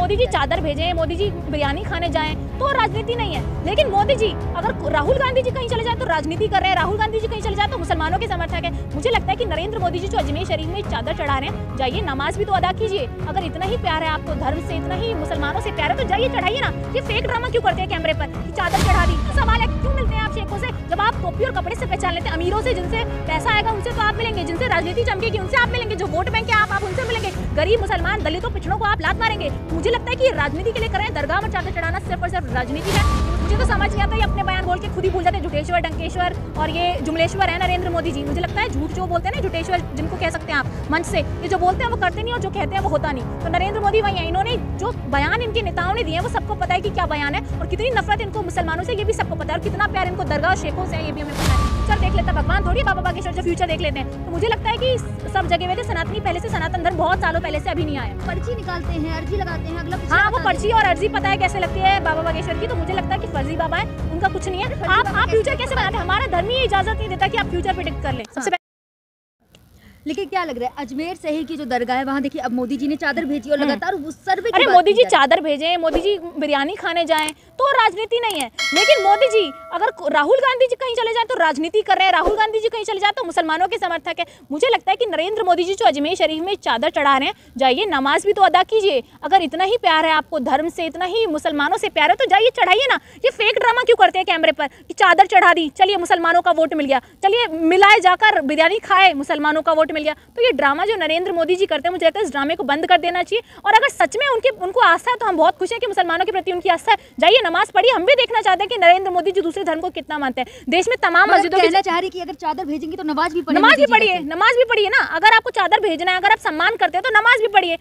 मोदी जी चादर भेजें, मोदी जी बिरयानी खाने जाएं तो राजनीति नहीं है। लेकिन मोदी जी अगर राहुल गांधी जी कहीं चले जाए तो राजनीति कर रहे हैं, राहुल गांधी जी कहीं चले जाए तो मुसलमानों के समर्थक है। मुझे लगता है कि नरेंद्र मोदी जी जो अजमेर शरीफ में चादर चढ़ा रहे हैं, जाइए नमाज भी तो अदा कीजिए। अगर इतना ही प्यार है आपको धर्म से, इतना ही मुसलमानों से प्यार है तो जाइए चढ़ाइए ना। ये फेक ड्रामा क्यों करते हैं कैमरे पर कि चादर चढ़ा दी? तो सवाल है क्यों मिलते हैं आप शेखों से? जब आप टोपी और कपड़े से पहचान लेते हैं, अमीरों से जिनसे पैसा आएगा उनसे तो आप मिलेंगे, जिनसे राजनीति चमकेगी उनसे आप मिलेंगे, जो वोट बैंक है आप उनसे मिलेंगे, गरीब मुसलमान दलितों पिछड़ों को आप लात मारेंगे। मुझे लगता है कि राजनीति के लिए करें, दरगाह में चादर चढ़ाना सिर्फ और सिर्फ राजनीति है। मुझे तो समझ नहीं आता, ये अपने बयान बोल के खुद ही भूल जाते हैं। झूठेश्वर, डंकेश्वर और ये जुमलेश्वर है नरेंद्र मोदी जी। मुझे लगता है झूठ जो बोलते हैं ना, झूठेश्वर जिनको कह सकते हैं आप मंच से, ये जो बोलते हैं वो करते नहीं और जो कहते हैं वो होता नहीं। तो नरेंद्र मोदी वही है, इन्होंने जो बयान इनके नेताओं ने दिए हैं वो सबको पता है कि क्या बयान है और कितनी नफरत इनको मुसलमानों से ये भी सबको पता है और कितना प्यार इनको दरगाह और शेखों से है ये भी हमें पता है। सर देख लेते हैं भगवान थोड़ी बाबा बागेश्वर जो फ्यूचर देख लेते हैं। तो मुझे लगता है कि सब जगह में सनातनी पहले से, सनातन धर्म बहुत सालों पहले से अभी नहीं आया। पर्ची निकालते हैं, अर्जी लगाते हैं, अगला हाँ वो पर्ची और अर्जी पता है कैसे लगती है बाबा बागेश्वर की। तो मुझे लगता है कि फर्जी बाबा है, उनका कुछ नहीं है। आप फ्यूचर कैसे बनाते हैं? हमारा धर्म ही इजाजत नहीं देता कि आप फ्यूचर प्रेडिक्ट कर ले। सबसे लेकिन क्या लग रहा है अजमेर शहर की जो दरगाह है वहाँ देखिए अब मोदी जी ने चादर भेजी और लगातार उस सर्वे की बात मोदी जी चादर भेजें, मोदी जी बिरयानी खाने जाएं तो राजनीति नहीं है। लेकिन मोदी जी अगर राहुल गांधी जी कहीं चले जाए तो राजनीति कर रहे हैं, राहुल गांधी जी कहीं चले जाए तो मुसलमानों के समर्थक है। मुझे लगता है कि नरेंद्र मोदी जी जो अजमेर शरीफ में चादर चढ़ा रहे हैं, जाइए नमाज भी तो अदा कीजिए। अगर इतना ही प्यार है आपको धर्म से, इतना ही मुसलमानों से प्यार है तो जाइए चढ़ाइए ना। ये फेक ड्रामा क्यों करते हैं कैमरे पर कि चादर चढ़ा दी, चलिए मुसलमानों का वोट मिल गया, चलिए मिलाए जाकर बिरयानी खाए मुसलमानों का वोट मिल गया। तो ये ड्रामा जो नरेंद्र मोदी जी करते हैं, मुझे लगता है इस ड्रामे को बंद कर देना चाहिए। और अगर सच में उनको आस्था है तो हम बहुत खुश हैं कि मुसलमानों के प्रति उनकी आस्था है। जाइए नमाज पढ़िए, हम भी देखना चाहते हैं कि नरेंद्र मोदी जी दूसरे धर्म को कितना मानते हैं। देश में तमाम मस्जिदों में कहना चाह रही कि अगर चादर भेजेंगे तो नमाज भी पढ़िए, नमाज भी पढ़िए ना। अगर आपको चादर भेजना है, अगर आप सम्मान करते हैं तो नमाज भी पढ़िए।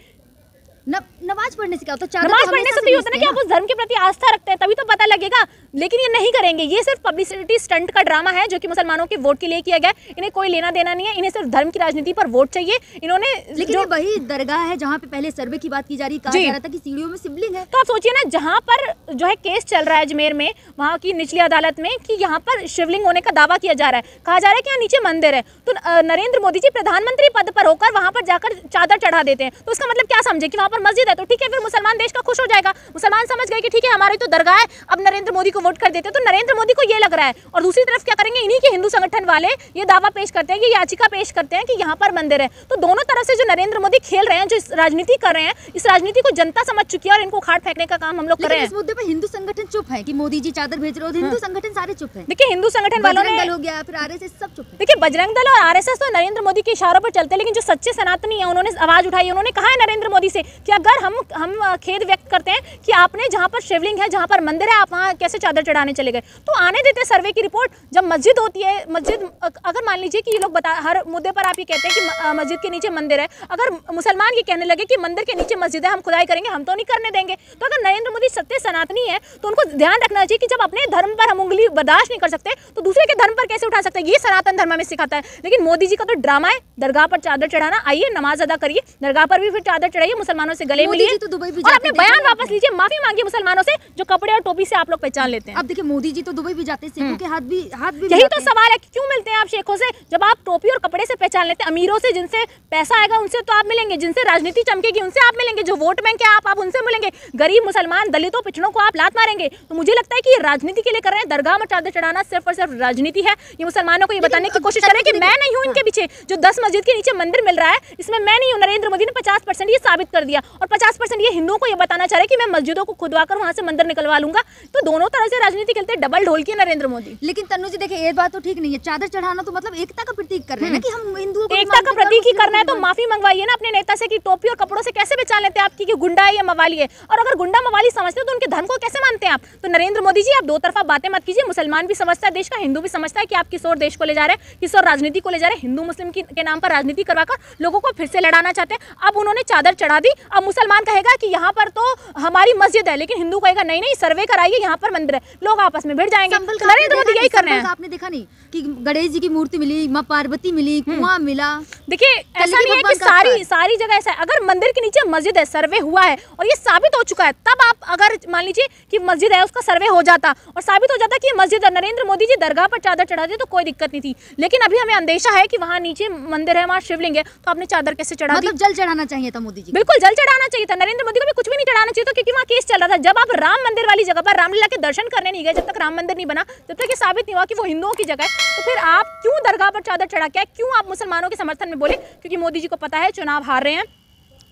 नमाज पढ़ने से क्या होता है? नमाज पढ़ने से तो ये होता है ना कि आप उस धर्म के प्रति आस्था रखते हैं, तभी तो पता लगेगा। लेकिन ये नहीं करेंगे, ये सिर्फ पब्लिसिटी स्टंट का ड्रामा है जो कि मुसलमानों के वोट के लिए किया गया। इन्हें कोई लेना देना नहीं है, इन्हें सिर्फ धर्म की राजनीति पर वोट चाहिए। इन्होंने लेकिन जो वही दरगाह है जहाँ पे पहले सर्वे की बात की जा रही, कहा जा रहा था कि सीढ़ियों में शिवलिंग है। तो आप सोचिए ना, जहाँ पर जो है केस चल रहा है अजमेर में, वहाँ की निचली अदालत में, कि यहाँ पर शिवलिंग होने का दावा किया जा रहा है, कहा जा रहा है कि यहाँ नीचे मंदिर है। तो नरेंद्र मोदी जी प्रधानमंत्री पद पर होकर वहाँ पर जाकर चादर चढ़ा देते हैं। तो उसका मतलब क्या समझे कि वहाँ पर मस्जिद है तो ठीक है, फिर मुसलमान देश का खुश हो जाएगा। मुसलमान समझ गए कि ठीक है हमारी तो दरगाह है, अब नरेंद्र मोदी को वोट कर देते हैं। तो नरेंद्र मोदी को ये लग रहा है। और दूसरी तरफ क्या करेंगे, इन्हीं के हिंदू संगठन वाले ये दावा पेश करते हैं, ये याचिका पेश करते हैं कि यहाँ पर मंदिर है। तो दोनों तरफ से जो नरेंद्र मोदी खेल रहे हैं, जो राजनीति कर रहे हैं, इस राजनीति को जनता समझ चुकी है और इनको उखाड़ फेंकने का काम हम लोग कर रहे हैं। इस मुद्दे पर हिंदू संगठन चुप है कि मोदी जी चादर भेज रहे हो, हिंदू संगठन सारे चुप है। देखिए हिंदू संगठन वालों ने हो गया, फिर आरएसएस सब चुप है। देखिए बजरंग दल और आरएसएस तो नरेंद्र मोदी के इशारों पर चलते हैं, लेकिन जो सच्चे सनातनी है उन्होंने आवाज उठाई, उन्होंने कहा है नरेंद्र मोदी से कि अगर हम खेद व्यक्त करते हैं कि आपने जहाँ पर शिवलिंग है, जहाँ पर मंदिर है, आप वहाँ कैसे चादर चढ़ाने चले गए। तो आने देते सर्वे की रिपोर्ट। जब मस्जिद होती है, मस्जिद अगर मान लीजिए कि ये लोग हर मुद्दे पर आप ये कहते हैं कि मस्जिद के नीचे मंदिर है, अगर मुसलमान ये कहने लगे कि मंदिर के नीचे मस्जिद है, हम खुदाई करेंगे, हम तो नहीं करने देंगे। तो अगर नरेंद्र मोदी सत्य सनातनी है तो उनको ध्यान रखना चाहिए कि जब अपने धर्म पर हम उंगली बर्दाश्त नहीं कर सकते तो दूसरे के धर्म पर कैसे उठा सकते हैं। ये सनातन धर्म में सिखाता है। लेकिन मोदी जी का तो ड्रामा है, दरगाह पर चादर चढ़ाना। आइए नमाज अदा करिए, दरगाह पर भी फिर चादर चढ़ाइए, मुसलमानों से गले मिलिए और अपने बयान वापस लीजिए, माफी मांगिए मुसलमानों से जो कपड़े और टोपी से आप लोग पहचान लेते हैं। अब देखिए मोदी जी तो दुबई भी जाते हैं, शेखों के हाथ भी यही तो सवाल है कि क्यों मिलते हैं आप शेखों से? जब आप टोपी और कपड़े से पहचान लेते हैं, अमीरों से जिनसे पैसा आएगा उनसे तो आप मिलेंगे, जिनसे राजनीति चमकेगी उनसे आप मिलेंगे, जो वोट बैंक है आप उनसे मिलेंगे, गरीब मुसलमान दलितों पिछड़ों को आप लात मारेंगे। तो मुझे लगता है कि ये राजनीति के लिए कर रहे हैं। दरगाह में चादर चढ़ाना सिर्फ और सिर्फ राजनीति है। ये मुसलमानों को ये बताने की कोशिश कर रहे हैं कि मैं नहीं हूँ इनके पीछे। जो 10 मस्जिद के नीचे मंदिर मिल रहा है इसमें मैं नहीं हूँ। नरेंद्र मोदी ने 50% ये साबित कर दिया और 50% ये हिंदुओं को ये बताना चाह रहे हैं कि मैं मस्जिदों को खुदवाकर वहां से मंदिर निकलवा लूंगा। तो दोनों तरह से राजनीति खेलते हैं, डबल ढोल की नरेंद्र मोदी। लेकिन तन्नू जी देखिए ये बात तो ठीक नहीं है, चादर चढ़ाना तो मतलब एकता का प्रतीक कर रहे हैं ना कि हम हिंदुओं को एकता का प्रतीक ही करना है तो माफी मंगवाइए ना अपने नेता से कि टोपी और कपड़ों से कैसे पहचान लेते हैं आपकी कि गुंडा है या मवाली है। और अगर गुंडा मवाली समझते हैं तो उनके धर्म को कैसे मानते हैं आप? तो नरेंद्र मोदी जी आप दो तरफा बातें मत कीजिए। मुसलमान भी समझता है देश का, हिंदू भी समझता है कि आप किस ओर देश को ले जा रहे हैं, किस ओर राजनीति को ले जा रहे हैं। हिंदू मुस्लिम के नाम पर राजनीति करवाकर लोगों को फिर से लड़ाना चाहते हैं। अब उन्होंने चादर चढ़ा दी, अब मुसलमान कहेगा कि यहाँ पर तो हमारी मस्जिद है, लेकिन हिंदू कहेगा नहीं नहीं सर्वे कराइए यहाँ पर मंदिर है, लोग आपस में भिड़ जाएंगे। नरेंद्र मोदी यही कर रहे हैं। आपने देखा नहीं कि गणेश जी की मूर्ति मिली, माँ पार्वती मिली, कुआं मिला। देखिए ऐसा नहीं है कि सारी जगह ऐसा है। अगर मंदिर के नीचे मस्जिद है, सर्वे हुआ है और ये साबित हो चुका है, तब आप अगर मान लीजिए कि मस्जिद है उसका सर्वे हो जाता और साबित हो जाता कि मस्जिद है, नरेंद्र मोदी जी दरगाह पर चादर चढ़ाते तो कोई दिक्कत नहीं थी। लेकिन अभी हमें अंदेशा है कि वहाँ नीचे मंदिर है, वहाँ शिवलिंग है, तो आपने चादर कैसे चढ़ा दी? मतलब जल चढ़ाना चाहिए था मोदी जी। बिल्कुल जल चढ़ाना चाहिए था, नरेंद्र मोदी को भी कुछ भी नहीं चढ़ाना चाहिए था, क्योंकि वहाँ केस चल रहा था। जब आप राम मंदिर वाली जगह पर रामलीला के दर्शन करने नहीं गए, जब तक राम मंदिर नहीं बना, जब तक ये साबित नहीं हुआ कि वो हिंदुओं की जगह है, तो फिर आप क्यों दरगाह पर चादर चढ़ा के, क्यों आप मुसलमानों के समर्थन में बोले? क्योंकि मोदी जी को पता है चुनाव हार रहे हैं,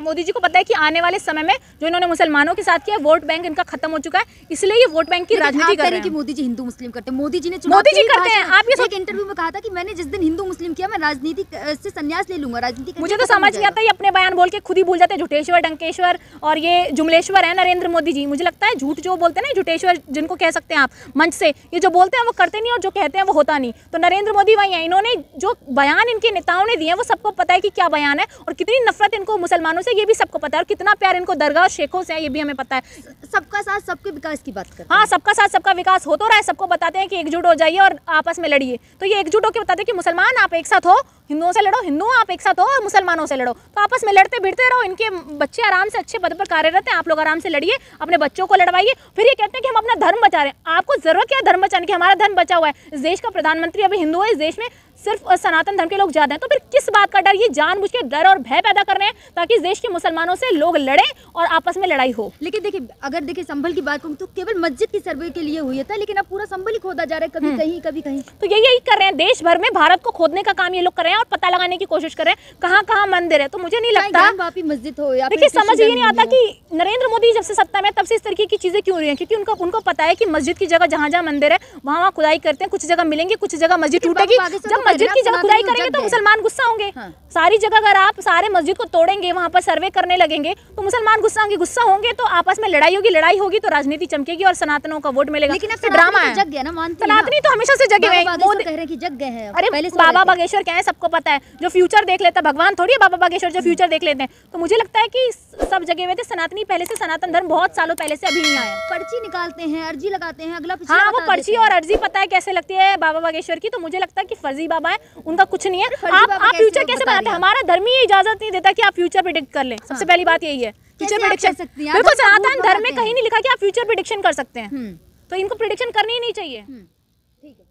मोदी जी को पता है कि आने वाले समय में जो इन्होंने मुसलमानों के साथ किया, वोट बैंक इनका खत्म हो चुका है, इसलिए ये वोट बैंक की राजनीति कर रहे हैं कि मोदी जी हिंदू मुस्लिम करते हैं। मोदी जी ने मोदी जी करते हैं। आप ये एक इंटरव्यू में कहा था कि मैंने जिस दिन हिंदू मुस्लिम किया, मैं राजनीति से संन्यास ले लूंगा, राजनीति। मुझे तो समझ नहीं आता, ये अपने बयान बोल के खुद ही भूल जाते हैं। झूठेश्वर, डंकेश्वर और ये जुमलेश्वर है नरेंद्र मोदी जी। मुझे लगता है झूठ जो बोलते हैं ना, झूठेश्वर जिनको कह सकते हैं आप मंच से, ये जो बोलते हैं वो करते नहीं और जो कहते हैं वो होता नहीं। तो नरेंद्र मोदी वही है, इन्होंने जो बयान इनके नेताओं ने दिए हैं वो सबको पता है कि क्या बयान है, और कितनी नफरत इनको मुसलमानों से ये भी सबको पता है, और कितना प्यार इनको दरगाह और शेखों से है ये भी हमें पता है। सबका साथ सबके विकास की बात करते हैं। हाँ, सबका साथ सबका विकास हो तो रहा है, सबको बताते हैं कि एकजुट हो जाइए और आपस में लड़िए। तो ये एकजुट होकर बताते हैं कि मुसलमान आप एक साथ हो, हिंदुओं से लड़ो, हिंदू आप एक साथ हो, और मुसलमानों से लड़ो। तो आपस में लड़ते भिड़ते रहो, इनके बच्चे आराम से अच्छे पद पर कार्यरत हैं, आप लोग आराम से लड़िए, अपने बच्चों को लड़वाइए। फिर ये कहते हैं कि हम अपना धर्म बचा रहे हैं। आपको जरूरत क्या है धर्म बचाने की? हमारा धर्म बचा हुआ है, इस देश का प्रधानमंत्री अभी हिंदू है, इस देश में सिर्फ सनातन धर्म के लोग ज्यादा हैं। तो फिर किस बात का डर? ये जानबूझ के डर और भय पैदा कर रहे हैं ताकि इस देश के मुसलमानों से लोग लड़ें और आपस में लड़ाई हो। लेकिन देखिए, अगर देखिए संभल की बात करूँ तो केवल मस्जिद की सर्वे के लिए हुई था, लेकिन अब पूरा संभल ही खोदा जा रहा है, कभी कहीं कभी कहीं। तो यही कर रहे हैं, देश भर में भारत को खोदने का काम ये लोग कर रहे हैं और पता लगाने की कोशिश कर रहे हैं कहाँ कहाँ मंदिर है। तो मुझे नहीं लगता, मस्जिद हो या देखिए समझ ये नहीं आता कि नरेंद्र मोदी जब से सत्ता में तब से इस तरीके की चीजें क्यों हो रही हैं, क्योंकि उनको पता है कि मस्जिद की जगह जहाँ जहाँ मंदिर है वहाँ खुदाई करते हैं, कुछ जगह मिलेंगे, कुछ जगह मस्जिद टूटेगी। जब मस्जिद की जगह खुदाई करेंगे तो मुसलमान गुस्सा होंगे। सारी जगह अगर आप सारे मस्जिद को तोड़ेंगे, वहाँ पर सर्वे करने लगेंगे, तो मुसलमान गुस्सा होंगे, तो आपस में लड़ाई होगी, तो राजनीति चमकेगी और सनातनों का वोट मिलेगा। लेकिन अब ड्रामा है, जग गया ना, मानते हैं सनातनी तो हमेशा से जगे हुए हैं। कह रहे हैं कि जग गए हैं। अरे बाबा बागेश्वर क्या है सबको पता है, जो फ्यूचर देख लेता है, भगवान थोड़ी है बाबा बागेश्वर जो फ्यूचर देख लेते हैं। तो मुझे लगता है कि सब जगह हुए थे सनातनी पहले से, सनातन धर्म बहुत सालों पहले से अभी नहीं आया। पर्ची निकालते हैं, अर्जी लगाते हैं, अगला हाँ, वो पर्ची और अर्जी पता है कैसे लगती है बाबा बागेश्वर की। तो मुझे लगता है कि फर्जी बाबा है, उनका कुछ नहीं है। आप फ्यूचर कैसे बनाते हैं? हमारा धर्म ही इजाजत नहीं देता कि आप फ्यूचर प्रिडिक्ट कर लें। सबसे पहली बात यही है, फ्यूचर प्रिडिक्शन। बिल्कुल, सनातन धर्म में कहीं नहीं लिखा कि आप फ्यूचर प्रिडिक्शन कर सकते हैं, तो इनको प्रिडिक्शन करनी ही नहीं चाहिए। ठीक है।